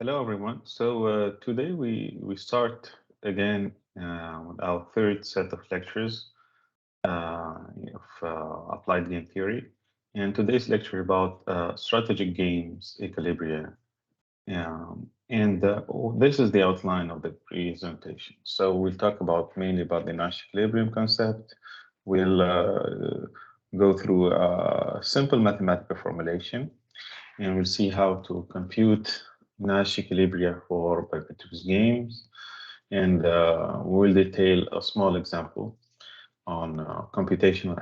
Hello, everyone. Today we start again with our third set of lectures of applied game theory. And today's lecture about strategic games, equilibria. This is the outline of the presentation. So we'll talk about mainly about the Nash equilibrium concept. We'll go through a simple mathematical formulation, and we'll see how to compute Nash equilibria for Bimatrix games, and we'll detail a small example on computational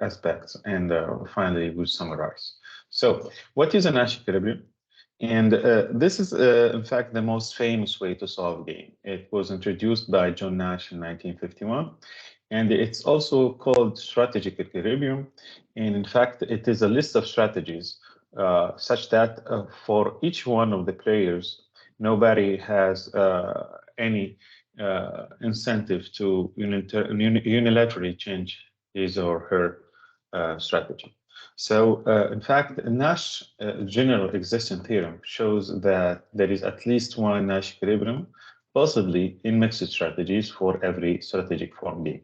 aspects, and finally we'll summarize. So, what is a Nash equilibrium? And this is, in fact, the most famous way to solve a game. It was introduced by John Nash in 1951, and it's also called strategic equilibrium. And in fact, it is a list of strategies such that for each one of the players, nobody has any incentive to unilaterally change his or her strategy. In fact, Nash general existence theorem shows that there is at least one Nash equilibrium, possibly in mixed strategies for every strategic form game.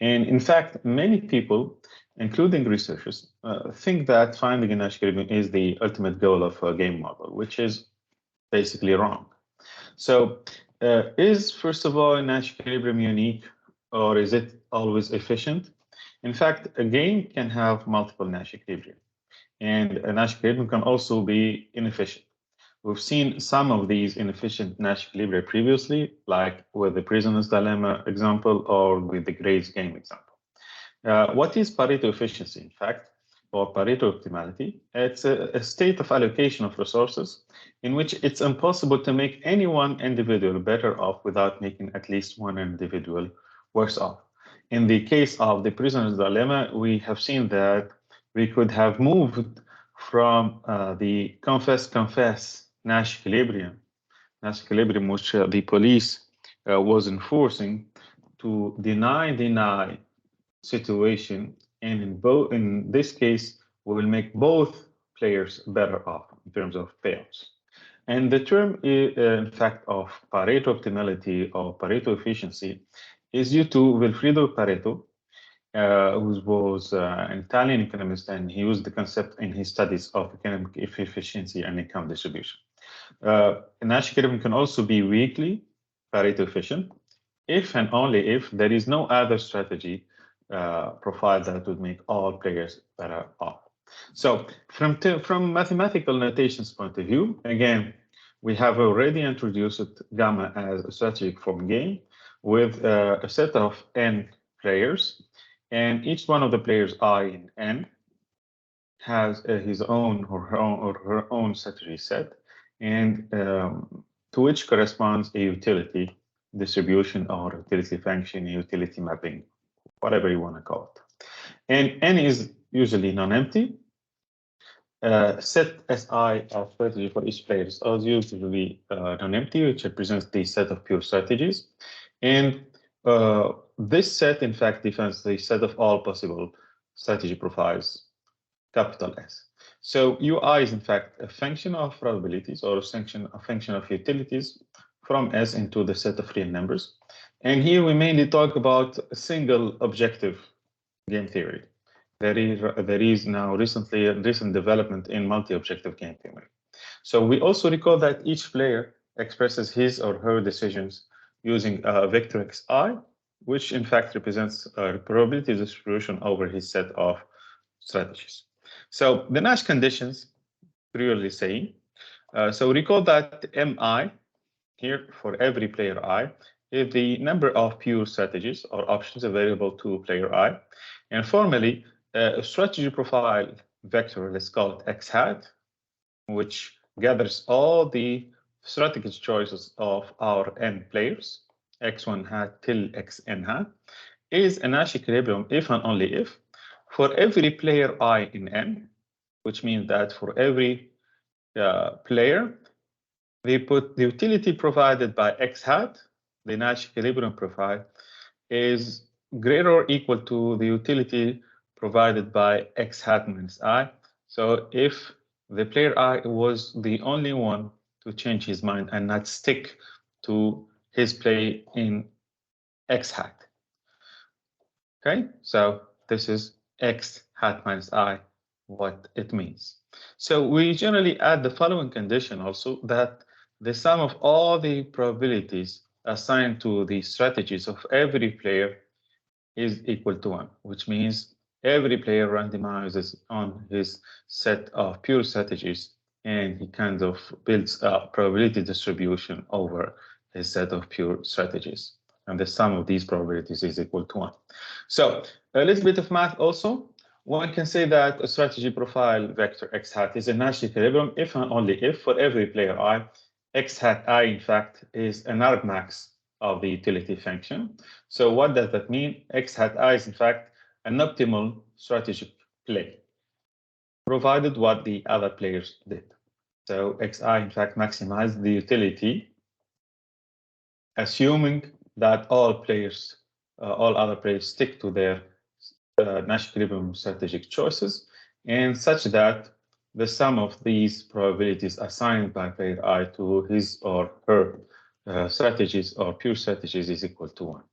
And in fact, many people, including researchers, think that finding a Nash equilibrium is the ultimate goal of a game model, which is basically wrong. Is first of all a Nash equilibrium unique, or is it always efficient? In fact, a game can have multiple Nash equilibria, and a Nash equilibrium can also be inefficient. We've seen some of these inefficient Nash equilibria previously, like with the prisoner's dilemma example or with the Gray's game example. What is Pareto efficiency, in fact, or Pareto optimality? It's a state of allocation of resources in which it's impossible to make any one individual better off without making at least one individual worse off. In the case of the prisoner's dilemma, we have seen that we could have moved from the confess Nash equilibrium, which the police was enforcing, to deny situation, and in this case, we will make both players better off in terms of payouts. And the term, in fact, of Pareto optimality or Pareto efficiency is due to Vilfredo Pareto, who was an Italian economist, and he used the concept in his studies of economic efficiency and income distribution. Nash equilibrium can also be weakly Pareto efficient if and only if there is no other strategy profile that would make all players better off. So from mathematical notations point of view, again, we have already introduced gamma as a strategic form game with a set of n players, and each one of the players I in n has his own or her own strategy set, and to which corresponds a utility distribution or utility function, utility mapping, whatever you want to call it. And n is usually non-empty. Set Si of strategy for each player is usually non-empty, which represents the set of pure strategies. And this set, in fact, defines the set of all possible strategy profiles, capital S. So UI is, in fact, a function of probabilities or a function of utilities from S into the set of real numbers. And here we mainly talk about a single objective game theory. There is now recent development in multi-objective game theory. So we also recall that each player expresses his or her decisions using a vector xi, which in fact represents a probability distribution over his set of strategies. So the Nash conditions, clearly saying, so recall that mi here for every player I is the number of pure strategies or options available to player I. And formally, a strategy profile vector, let's call it x hat, which gathers all the strategy choices of our n players, x1 hat till xn hat, is a Nash equilibrium if and only if for every player I in n, which means that for every player, they put the utility provided by x hat, the Nash equilibrium profile, is greater or equal to the utility provided by x hat minus I. So if the player I was the only one to change his mind and not stick to his play in x hat. Okay, so this is x hat minus I, what it means. So we generally add the following condition also, that the sum of all the probabilities assigned to the strategies of every player is equal to 1, which means every player randomizes on his set of pure strategies, and he kind of builds a probability distribution over his set of pure strategies. And the sum of these probabilities is equal to 1. So a little bit of math also. One can say that a strategy profile vector x hat is a Nash equilibrium if and only if for every player I, x hat I, in fact, is an argmax of the utility function. So what does that mean? X hat I is, in fact, an optimal strategic play, provided what the other players did. So xi, in fact, maximizes the utility, assuming that all other players stick to their Nash equilibrium strategic choices, and such that the sum of these probabilities assigned by player I to his or her strategies or pure strategies is equal to 1.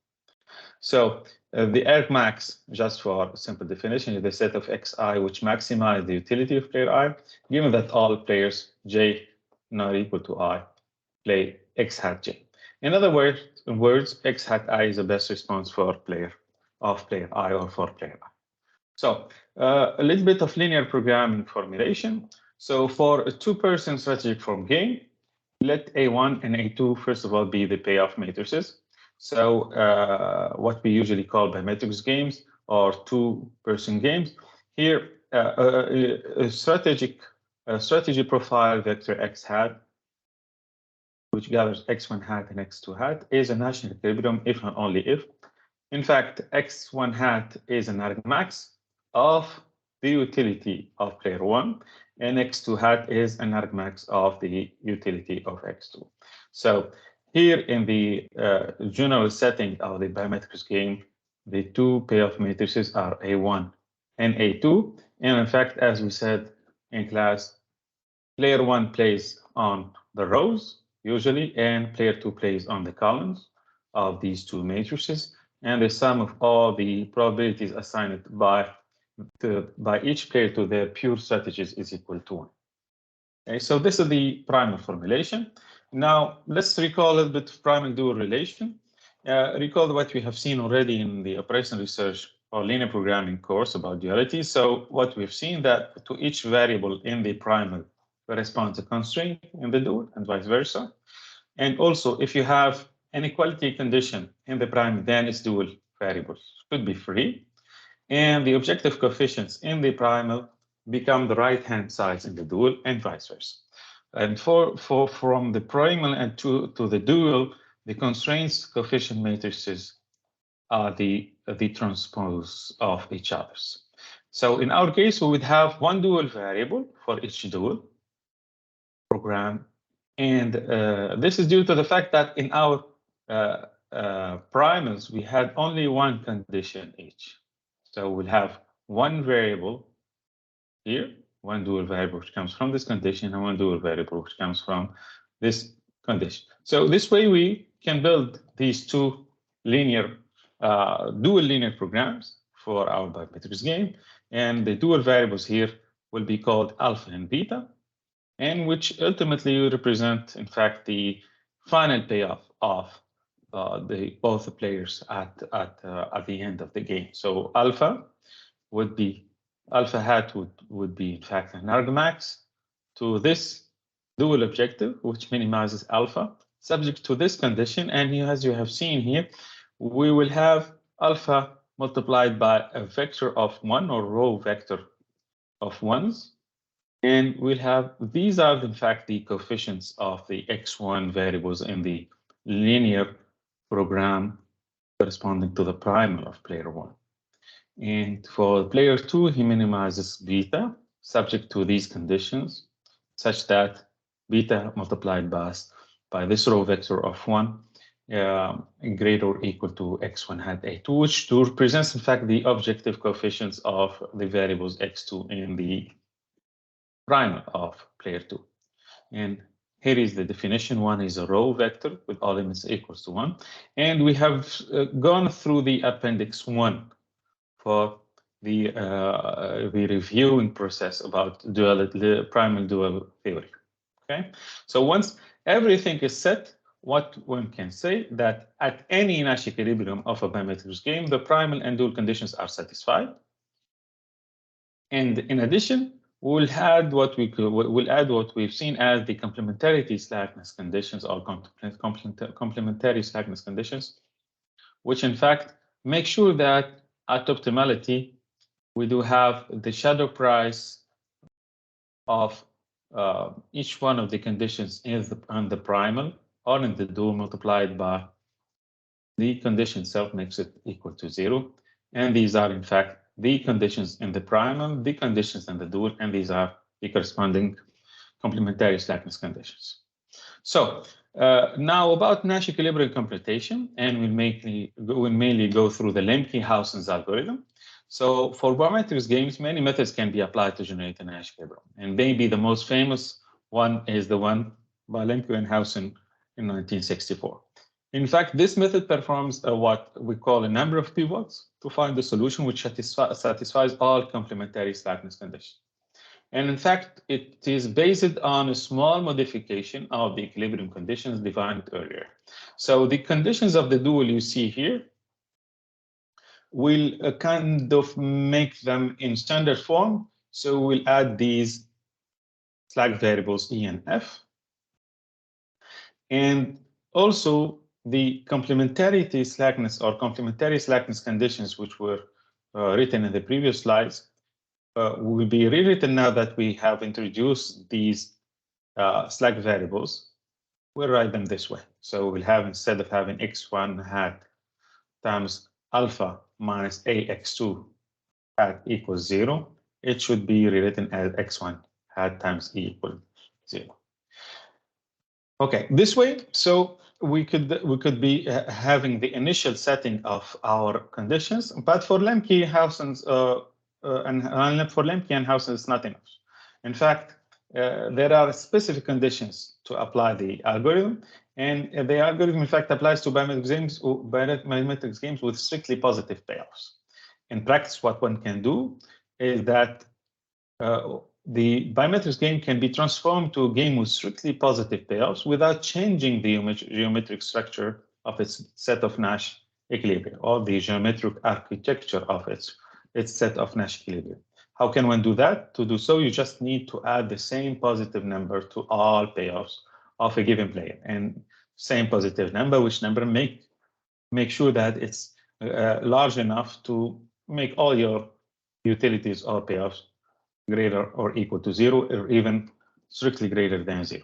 So the argmax, just for simple definition, is the set of xi which maximize the utility of player I, given that all players j not equal to I play x hat j. In other words, x hat I is the best response for player I or for player I. So a little bit of linear programming formulation. So for a two-person strategic form game, let A1 and A2, first of all, be the payoff matrices. So what we usually call Bimatrix games or two-person games. Here, a strategy profile vector x hat, which gathers x1 hat and x2 hat, is a Nash equilibrium if and only if. In fact, x1 hat is an argmax of the utility of player 1, and x2 hat is an argmax of the utility of x2. So here in the general setting of the Bimatrix game, the two payoff matrices are A1 and A2. And in fact, as we said in class, player 1 plays on the rows usually, and player 2 plays on the columns of these two matrices. And the sum of all the probabilities assigned by each player to their pure strategies is equal to 1. Okay, so this is the primal formulation. Now let's recall a little bit of primal-dual relation. Recall what we have seen already in the operational research or linear programming course about duality. So what we've seen that to each variable in the primal corresponds a constraint in the dual and vice versa. And also, if you have an equality condition in the primal, then its dual variables should be free. And the objective coefficients in the primal become the right-hand sides in the dual and vice versa. And from the primal and to the dual, the constraints coefficient matrices are the transpose of each other's. So in our case, we would have one dual variable for each dual program. And this is due to the fact that in our primals, we had only one condition each. So we'll have one variable here, one dual variable which comes from this condition, and one dual variable which comes from this condition. So this way we can build these two linear, dual linear programs for our Bimatrix game. And the dual variables here will be called alpha and beta, and which ultimately represent, in fact, the final payoff of both the players at the end of the game. So alpha hat would be in fact an argmax to this dual objective, which minimizes alpha, subject to this condition. And as you have seen here, we will have alpha multiplied by a vector of 1 or row vector of 1s. And we'll have, these are in fact the coefficients of the x1 variables in the linear program corresponding to the primal of player 1. And for player 2, he minimizes beta subject to these conditions, such that beta multiplied by this row vector of 1 greater or equal to x1 hat a2, which represents in fact the objective coefficients of the variables x2 in the primal of player 2. And Here is the definition. One is a row vector with all elements equals to 1. And we have gone through the appendix 1 for the reviewing process about the primal-dual theory. Okay, so once everything is set, what one can say that at any Nash equilibrium of a Bimatrix game, the primal and dual conditions are satisfied. And in addition, we'll add what we've seen as the complementarity slackness conditions or complementary slackness conditions, which in fact make sure that at optimality we do have the shadow price of each one of the conditions on the primal or in the dual multiplied by the condition itself makes it equal to 0. And these are in fact the conditions in the primal, the conditions in the dual, and these are the corresponding complementary slackness conditions. So now about Nash equilibrium computation, and we'll mainly go through the Lemke Howson's algorithm. So for Bimatrix games, many methods can be applied to generate a Nash equilibrium. And maybe the most famous one is the one by Lemke and Howson in 1964. In fact, this method performs what we call a number of pivots to find the solution which satisfies all complementary slackness conditions. And in fact, it is based on a small modification of the equilibrium conditions defined earlier. So the conditions of the dual you see here will kind of make them in standard form. So we'll add these slack variables E and F. And also the complementarity slackness or complementary slackness conditions, which were written in the previous slides, will be rewritten now that we have introduced these slack variables. We'll write them this way. So we'll have, instead of having x1 hat times alpha minus ax2 hat equals 0, it should be rewritten as x1 hat times e equals 0. Okay, this way, so we could be having the initial setting of our conditions, but for Lemke Howson's for Lemke and Howson, it's not enough. In fact, there are specific conditions to apply the algorithm, and the algorithm, in fact, applies to Bimatrix games with strictly positive payoffs. In practice, what one can do is that the Bimatrix game can be transformed to a game with strictly positive payoffs without changing the geometric structure of its set of Nash equilibria or the geometric architecture of its set of Nash equilibria. How can one do that? To do so, you just need to add the same positive number to all payoffs of a given player, and same positive number, which number make sure that it's large enough to make all your utilities or payoffs greater or equal to 0, or even strictly greater than 0.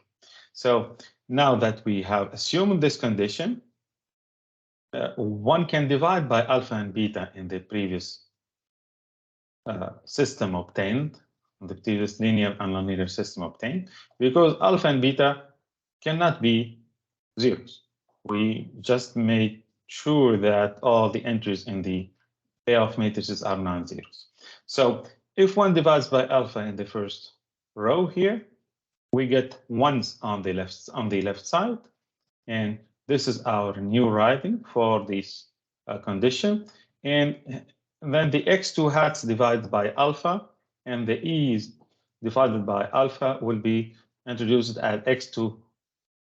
So now that we have assumed this condition, one can divide by alpha and beta in the previous system obtained, the previous linear and nonlinear system obtained, because alpha and beta cannot be zeros. We just made sure that all the entries in the payoff matrices are non-zeros. So if one divides by alpha in the first row here, we get ones on the left side, and this is our new writing for this condition. And then the x2 hats divided by alpha and the e's divided by alpha will be introduced as x2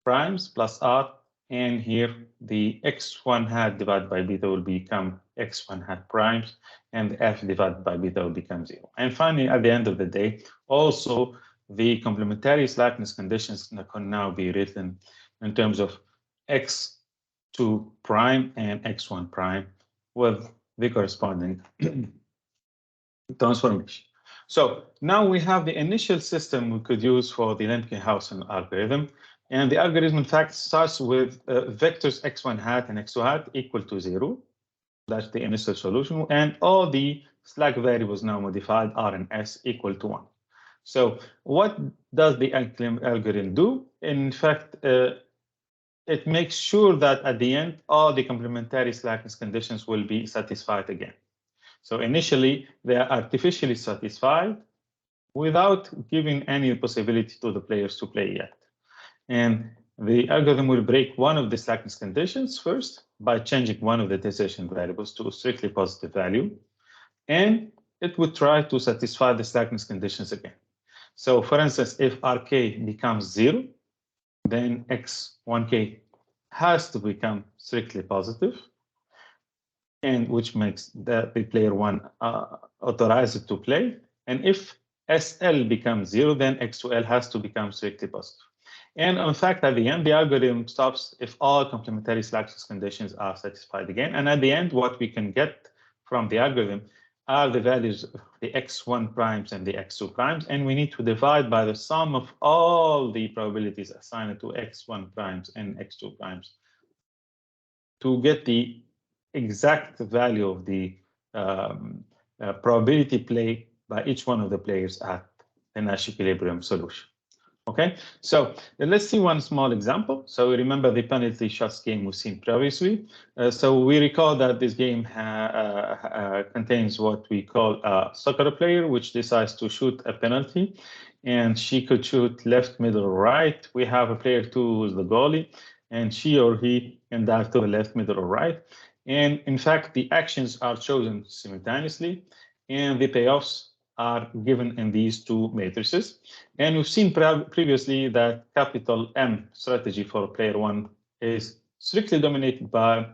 primes plus r, and here the x1 hat divided by beta will become x1 hat primes, and the f divided by beta will become 0. And finally, at the end of the day, also the complementary slackness conditions can now be written in terms of x2 prime and x1 prime with the corresponding transformation. So now we have the initial system we could use for the Lemke Howson algorithm. And the algorithm, in fact, starts with vectors x1 hat and x2 hat equal to 0. That's the initial solution. And all the slack variables now modified R and S equal to 1. So what does the algorithm do? In fact, it makes sure that at the end, all the complementary slackness conditions will be satisfied again. So initially, they are artificially satisfied without giving any possibility to the players to play yet. And the algorithm will break one of the slackness conditions first by changing one of the decision variables to a strictly positive value. And it would try to satisfy the slackness conditions again. So for instance, if Rk becomes 0, then x1k has to become strictly positive, and which makes the player 1 authorized to play. And if SL becomes 0, then x2l has to become strictly positive. And in fact, at the end, the algorithm stops if all complementary slackness conditions are satisfied again. And at the end, what we can get from the algorithm are the values of the x1 primes and the x2 primes. And we need to divide by the sum of all the probabilities assigned to x1 primes and x2 primes to get the exact value of the probability play by each one of the players at the Nash equilibrium solution. Okay, so let's see one small example. So remember the penalty shots game we've seen previously. So we recall that this game contains what we call a soccer player, which decides to shoot a penalty, and she could shoot left, middle, right. We have a player 2 who's the goalie, and she or he can dive to the left, middle, or right. And in fact, the actions are chosen simultaneously, and the payoffs are given in these two matrices. And we've seen previously that capital M strategy for player 1 is strictly dominated by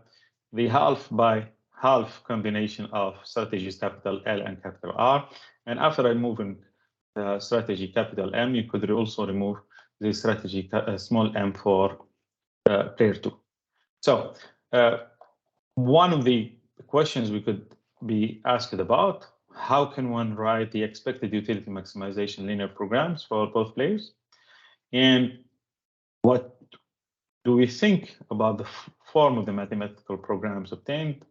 the half by half combination of strategies capital L and capital R. And after removing the strategy capital M, you could also remove the strategy small m for player 2. So one of the questions we could be asked about, how can one write the expected utility maximization linear programs for both players? And what do we think about the form of the mathematical programs obtained?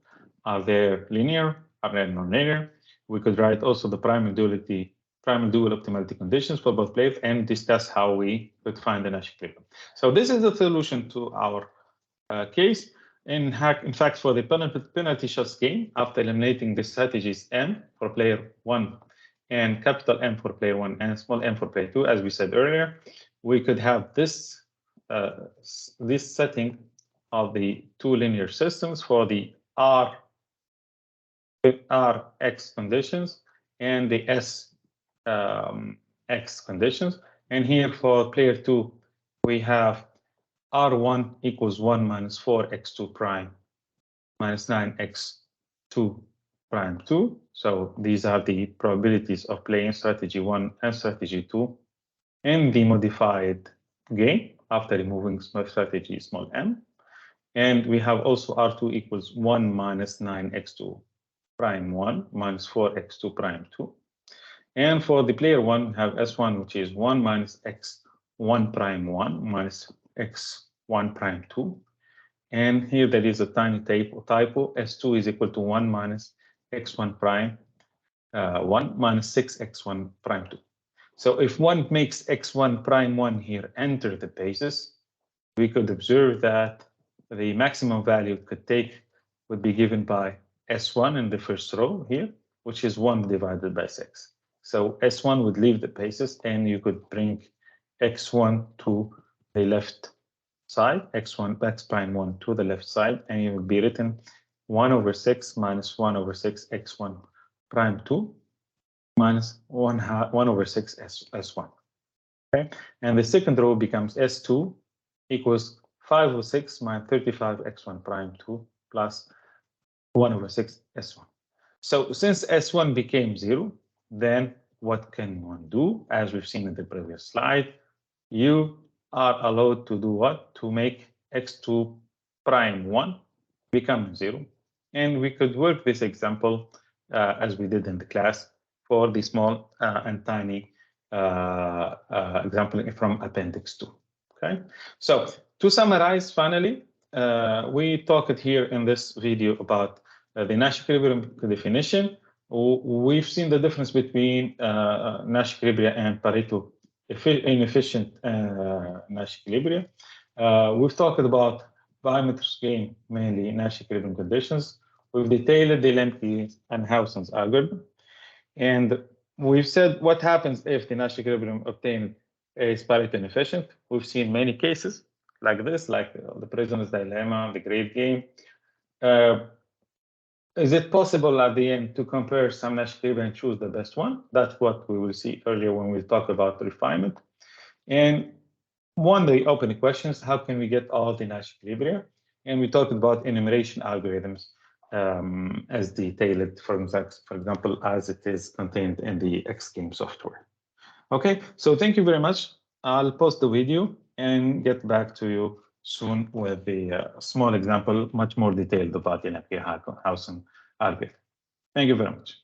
Are they linear? Are they nonlinear? We could write also the primal-dual optimality conditions for both players and discuss how we could find the Nash equilibrium. So this is the solution to our case. In fact, for the penalty shots game, after eliminating the strategies M for player 1 and capital M for player 1 and small m for player 2, as we said earlier, we could have this setting of the two linear systems for the Rx conditions and the X conditions. And here for player 2, we have R1 equals 1 minus 4x2 prime minus 9x2 prime 2. So these are the probabilities of playing strategy 1 and strategy 2 in the modified game after removing strategy small m. And we have also R2 equals 1 minus 9x2 prime 1 minus 4x2 prime 2. And for the player 1, we have S1, which is 1 minus x1 prime 1 minus x1 prime 2. And here there is a tiny typo. S2 is equal to 1 minus x1 prime 1 minus 6x1 prime 2. So if one makes x1 prime 1 here enter the basis, we could observe that the maximum value it could take would be given by S1 in the first row here, which is 1 divided by 6. So S1 would leave the basis, and you could bring x1 to the left side, x1 x prime 1 to the left side, and it would be written 1 over 6 minus 1 over 6 x1 prime 2 minus 1 over 6 s1. Okay, and the second row becomes S2 equals 5 over 6 minus 35 x1 prime 2 plus 1 over 6 s1. So since s1 became 0, then what can one do? As we've seen in the previous slide, you are allowed to do what? To make x2 prime 1 become 0. And we could work this example as we did in the class for the small and tiny example from Appendix 2. Okay, so to summarize, finally, we talked here in this video about the Nash equilibrium definition. We've seen the difference between Nash equilibria and Pareto inefficient Nash equilibria. We've talked about Bimatrix game, mainly Nash equilibrium conditions. We've detailed the Lemke and Howson's algorithm. And we've said what happens if the Nash equilibrium obtained is Pareto inefficient? We've seen many cases like this, like the prisoner's dilemma, the great game. Is it possible at the end to compare some Nash equilibrium and choose the best one? That's what we will see earlier when we talk about refinement. And one of the open questions, how can we get all the Nash equilibria? And we talked about enumeration algorithms as detailed, for example, as it is contained in the X game software. Okay, so thank you very much. I'll post the video and get back to you soon with the small example, much more detailed about the Lemke Howson algorithm. Thank you very much.